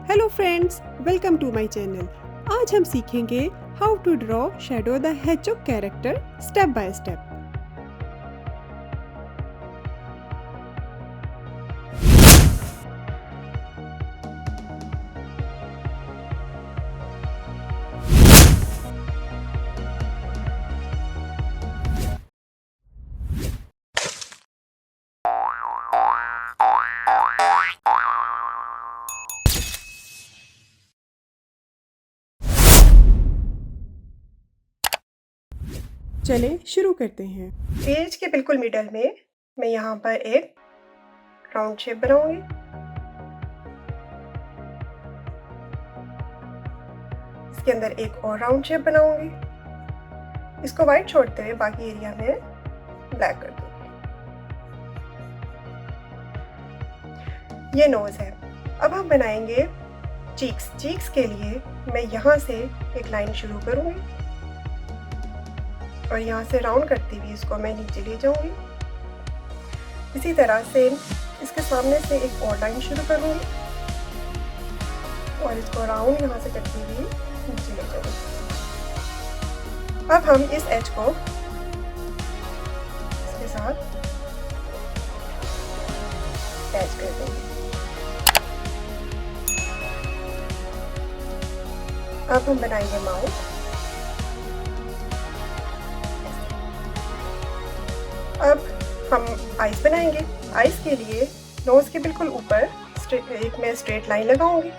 Hello friends, welcome to my channel. आज हम सीखेंगे how to draw shadow the hedgehog character step by step. चलें शुरू करते हैं। पेज के बिल्कुल मिडल में मैं यहाँ पर एक राउंड शेप बनाऊंगी। इसके अंदर एक और राउंड शेप बनाऊंगी। इसको वाइट छोड़ते हुए बाकी एरिया में ब्लैक कर दूंगी। ये नोज है। अब हम बनाएंगे चीक्स। चीक्स के लिए मैं यहाँ से एक लाइन शुरू करूंगी और यहाँ से राउंड करती हुई इसको मैं नीचे ले जाऊंगी। इसी तरह से इसके सामने से एक और लाइन शुरू करूंगी और इसको राउंड यहाँ से करती हुई नीचे ले जाऊंगी। अब हम इस एज को इसके साथ अटैच कर देंगे। अब हम बनाएंगे माउथ। अब हम आइज बनाएंगे। आइज के लिए नोज के बिल्कुल ऊपर एक मैं स्ट्रेट लाइन लगाऊंगी।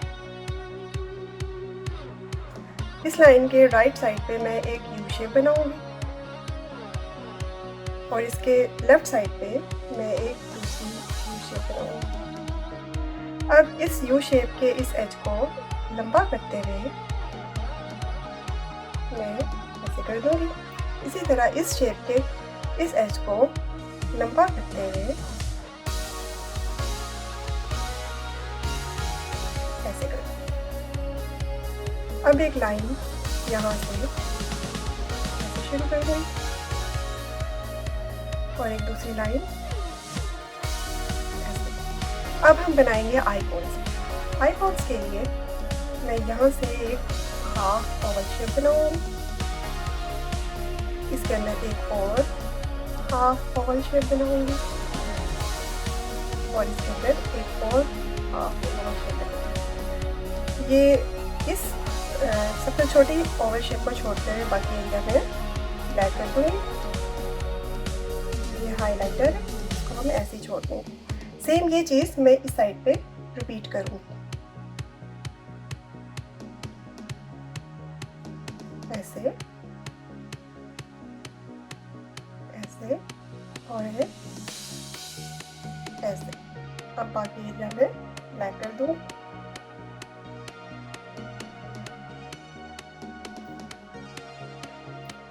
इस लाइन के राइट साइड पे मैं एक यू शेप बनाऊंगी और इसके लेफ्ट साइड पे मैं एक दूसरी यू शेप बनाऊंगी। अब इस यू शेप के इस एज को लंबा करते हुए मैं ऐसे कर दूंगी। इसी तरह इस शेप के इस एज को लंबा करते हुए ऐसे कर दूंगी। अब एक लाइन यहाँ से ऐसे शुरू कर दूंगी और एक दूसरी लाइन ऐसे। अब हम बनाएंगे आईकॉन्स। आईकॉन्स के लिए मैं यहाँ से एक हाफ ओवल शेप बनाऊंगी। इसके अंदर एक और हाफ ओवल शेप बनाऊंगी और इसके अंदर एक और हाफ ओवल शेप बनाऊंगी। ये इस सबसे छोटी ओवल शेप को छोड़ते हुए बाकी एरिया में ब्लैक कर दूंगी। ये हाइलाइटर है, इसको हम ऐसे ही छोड़ देंगे। सेम ये चीज़ मैं इस साइड पे रिपीट करूंगी। ऐसे ऐसे और ऐसे। अब बाकी एरिया में ब्लैक कर दूं।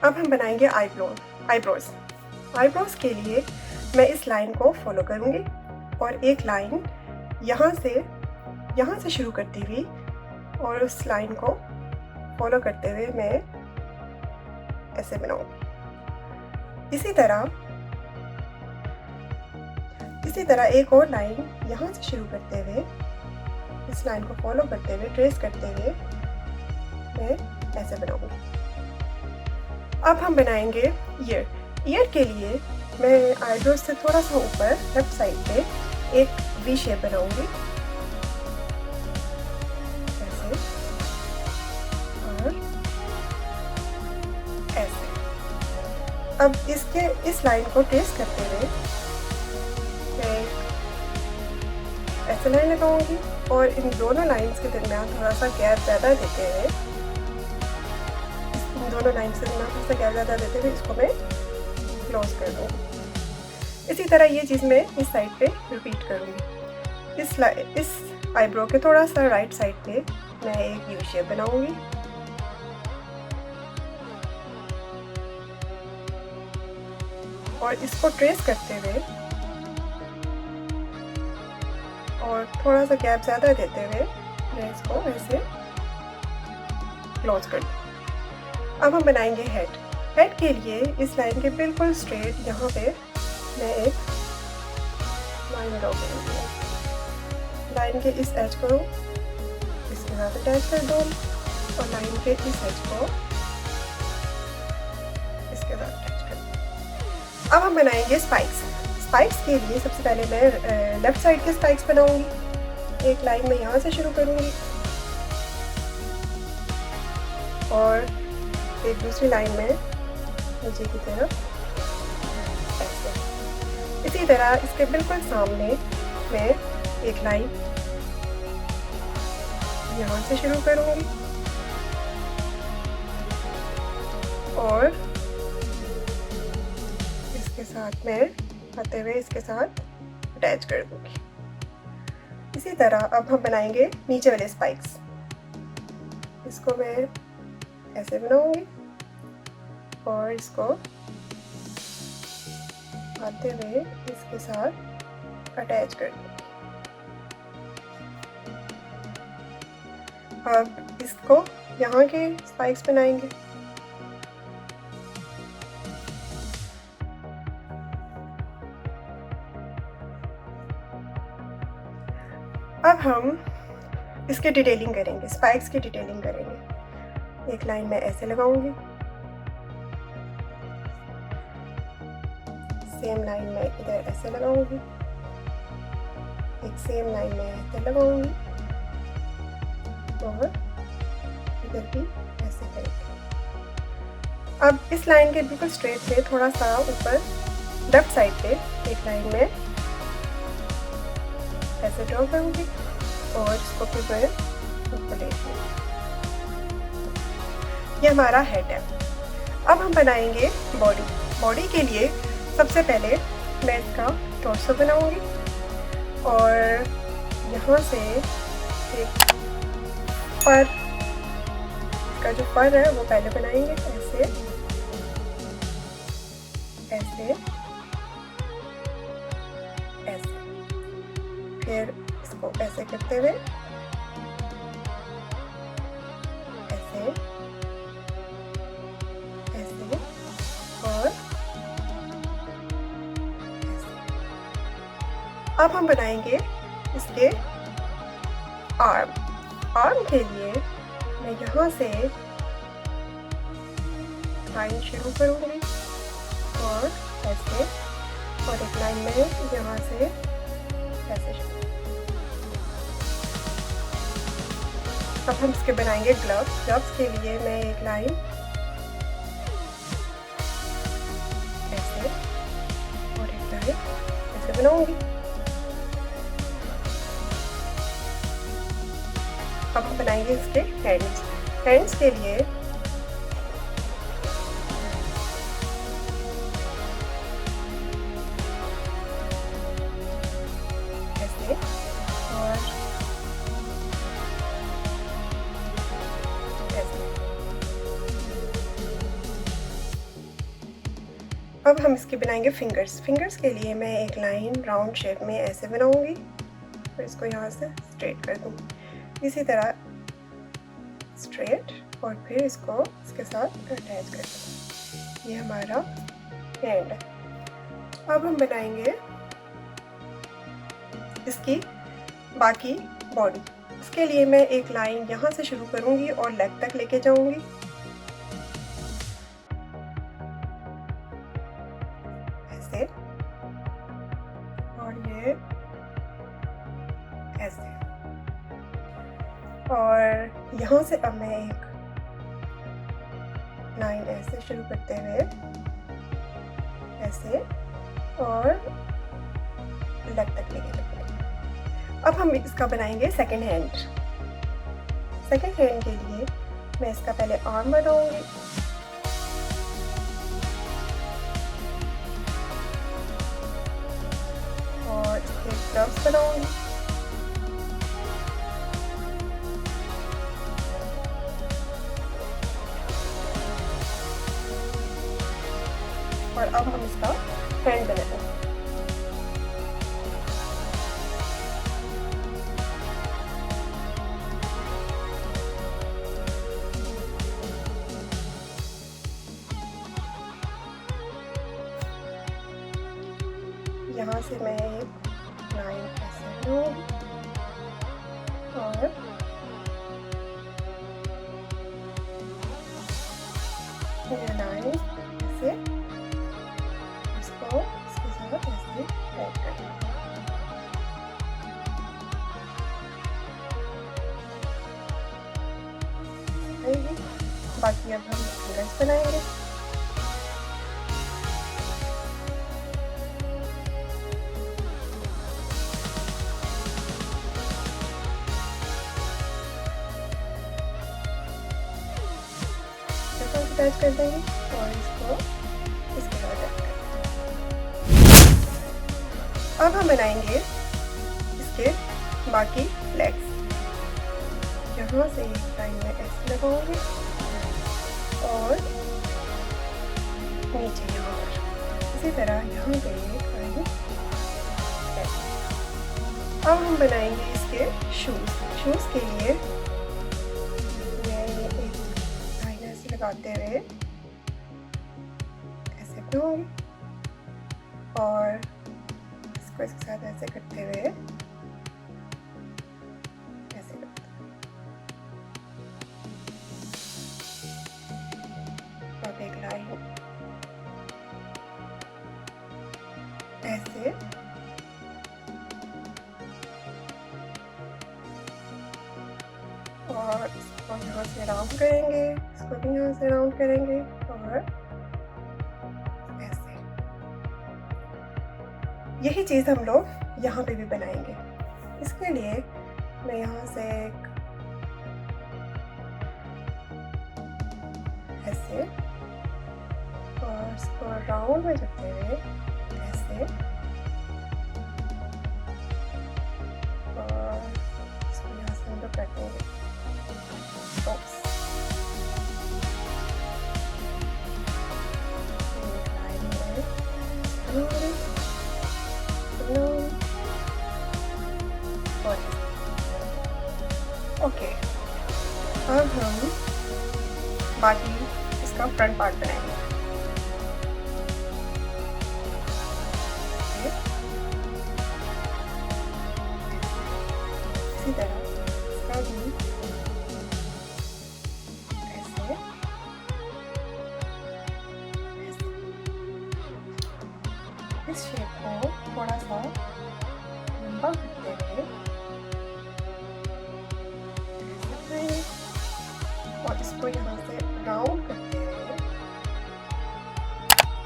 अब हम बनाएंगे आईब्रोज। आईब्रोज के लिए मैं इस लाइन को फॉलो करूंगी और एक लाइन यहाँ से शुरू करती हुई और उस लाइन को फॉलो करते हुए मैं ऐसे बनाऊंगी। इसी तरह एक और लाइन यहाँ से शुरू करते हुए इस लाइन को फॉलो करते हुए ट्रेस करते हुए मैं ऐसे बनाऊंगी। अब हम बनाएंगे ईयर। ईयर के लिए मैं आईब्रोज से थोड़ा सा ऊपर लेफ्ट साइड पे एक वी शेप बनाऊंगी ऐसे और ऐसे। अब इस लाइन को ट्रेस करते हुए मैं ऐसे लाइन लगाऊंगी और इन दोनों लाइंस के दरमियान थोड़ा सा गैप ज़्यादा देते हुए इसको मैं क्लोज कर दूँगी। इसी तरह ये चीज़ मैं इस साइड पे रिपीट करूँगी। इस आईब्रो के थोड़ा सा राइट साइड पे मैं एक यू शेप बनाऊँगी और इसको ट्रेस करते हुए और थोड़ा सा गैप ज़्यादा देते हुए मैं इसको ऐसे क्लोज कर दूँ। अब हम बनाएंगे हेड। हेड के लिए इस लाइन के बिल्कुल स्ट्रेट यहाँ पे मैं एक लाइन ड्रॉ करूँगी। लाइन के इस एज को इस साथ अटैच कर दूँ और लाइन के इस एज को इसके साथ अटैच कर दूँ। अब हम बनाएंगे स्पाइक्स। स्पाइक्स के लिए सबसे पहले मैं लेफ़्ट साइड के स्पाइक्स बनाऊंगी। एक लाइन में यहाँ से शुरू करूंगी और एक दूसरी लाइन में नीचे की तरफ ऐसे। इसी तरह इसके बिल्कुल सामने मैं एक लाइन यहाँ से शुरू करूंगी और इसके साथ में आते हुए इसके साथ अटैच कर दूंगी। इसी तरह अब हम बनाएंगे नीचे वाले स्पाइक्स। इसको मैं ऐसे बनाऊंगी और इसको आते हुए इसके साथ अटैच कर दूंगी। अब इसको यहाँ के स्पाइक्स बनाएंगे। अब हम इसकी डिटेलिंग करेंगे, स्पाइक्स की डिटेलिंग करेंगे। एक लाइन में ऐसे लगाऊंगी, सेम लाइन में इधर ऐसे लगाऊंगी, एक सेम लाइन में ऐसे लगाऊंगी और इधर भी ऐसे करेंगे। अब इस लाइन के बिल्कुल स्ट्रेट पे थोड़ा सा ऊपर लेफ्ट साइड पे एक लाइन में ऐसे ड्रॉ करूंगी और इसको फिर मैं ऊपर ले लूँगी। ये हमारा हेड है। अब हम बनाएंगे बॉडी। बॉडी के लिए सबसे पहले मैं इसका टॉर्सो बनाऊंगी और यहाँ से एक फर, इसका जो फर है वो पहले बनाएंगे ऐसे ऐसे ऐसे, फिर इसको ऐसे करते हुए ऐसे ऐसे और ऐसे। अब हम बनाएंगे इसके आर्म। आर्म के लिए मैं यहाँ से लाइन शुरू करूँगी और ऐसे, और एक लाइन में यहाँ से ऐसे शुरू। अब हम इसके बनाएंगे ग्लव्स। ग्लव्स के लिए मैं एक लाइन ऐसे और एक लाइन ऐसे बनाऊंगी। अब हम बनाएंगे इसके हैंड्स। हैंड्स के लिए ऐसे और ऐसे। अब हम इसके बनाएंगे फिंगर्स। फिंगर्स के लिए मैं एक लाइन राउंड शेप में ऐसे बनाऊंगी, फिर इसको यहाँ से स्ट्रेट कर दूँगी। इसी तरह स्ट्रेट और फिर इसको इसके साथ अटैच कर दूँ। ये हमारा हैंड है। अब हम बनाएंगे इसकी बाकी बॉडी। इसके लिए मैं एक लाइन यहाँ से शुरू करूँगी और लेग तक लेके जाऊँगी। ऐसे और ये ऐसे, और यहाँ से अब मैं एक लाइन ऐसे शुरू करते हुए ऐसे और लेग तक लेके जाऊँगी। अब हम इसका बनाएंगे सेकंड हैंड। सेकंड हैंड के लिए मैं इसका पहले आर्म बनाऊंगी और इसके ग्लव्स बनाऊंगी और अब हम इसका हैंड बनाएंगे। यहाँ से मैं एक लाइन ऐसे लूँगी और जाएगी। बाकी अब हम फिंगर्स बनाएंगे। अटैच कर देंगे और इसको इसके साथ अटैच कर देंगे। अब हम बनाएंगे इसके बाकी लेग्स। यहाँ से एक लाइन में ऐसे लगाऊंगी और नीचे यहाँ पर इसी तरह यहाँ पे एक लाइन ऐसे। अब हम बनाएंगे इसके शूज़ के लिए लगाते हुए ऐसे बनाऊंगी और इसको इसके साथ ऐसे करते हुए ऐसे करते अब एक लाइन ऐसे और इसको यहाँ से राउंड करेंगे, इसको भी यहाँ से राउंड करेंगे और ऐसे। यही चीज़ हम लोग यहाँ पे भी बनाएंगे। इसके लिए मैं यहाँ से ऐसे और इसको राउंड में करते हुए ऐसे और इसको यहाँ से हम लोग कर देंगे। ओके, अब हम बाकी इसका फ्रंट पार्ट बनाएंगे। इसी तरह इसका भी ऐसे इस शेप को थोड़ा सा लंबा करते हुए और इसको यहाँ से राउंड करते हुए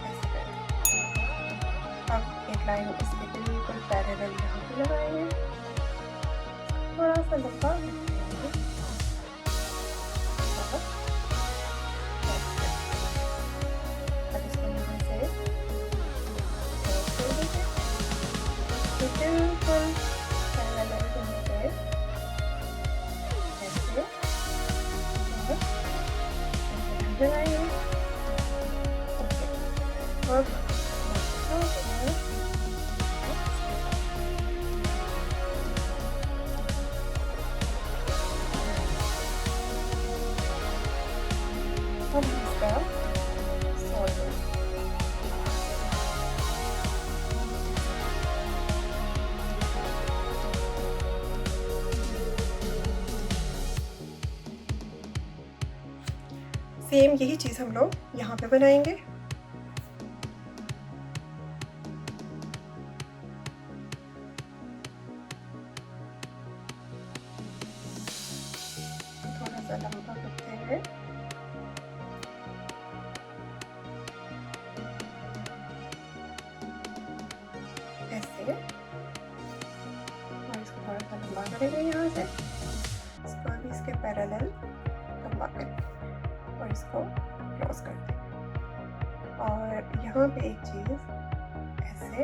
ऐसे करेंगे। अब एक लाइन इसके बिल्कुल पैरेलल यहाँ पे लगाएंगे, थोड़ा सा लंबा अब इसको यहाँ से बिल्कुल पैरेलल यहाँ पे ऐसे बनाएंगे। अब इसका सॉल्व सेम यही चीज़ हम लोग यहाँ पे बनाएंगे। थोड़ा सा लंबा करते हुए ऐसे और इसको थोड़ा सा लंबा करेंगे यहाँ से, इसको भी इसके पैरेलल लंबा करेंगे और इसको क्लोज कर दें। और यहाँ पे एक चीज़ ऐसे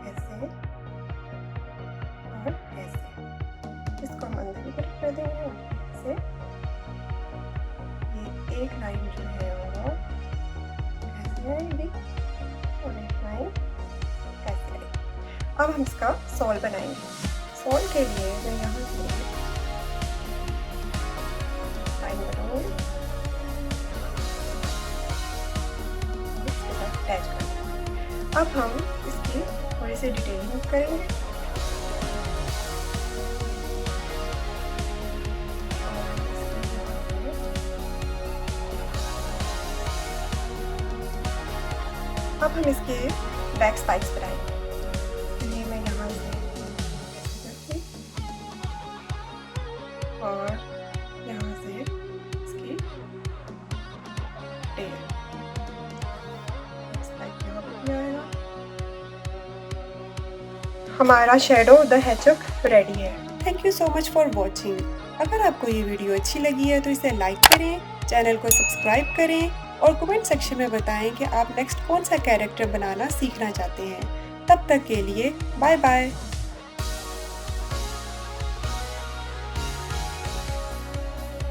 ऐसे और ऐसे, इसको हम अंदर की तरफ कर देंगे और ऐसे ये एक लाइन जो है वो ऐसे आएगी और एक लाइन ऐसे आएगी। अब हम इसका सॉल बनाएंगे। सॉल के लिए मैं यहाँ से अटैच करें। अब हम इसकी थोड़ी सी डिटेलिंग करेंगे। अब हम इसके बैक स्पाइक्स बनाएंगे। चलिए मैं यहाँ से और हमारा शेडो द हेजहॉग रेडी है। Thank you so much for watching. अगर आपको ये वीडियो अच्छी लगी है तो इसे लाइक करें, चैनल को सब्सक्राइब करें और कमेंट सेक्शन में बताएं कि आप नेक्स्ट कौन सा कैरेक्टर बनाना सीखना चाहते हैं। तब तक के लिए बाय बाय।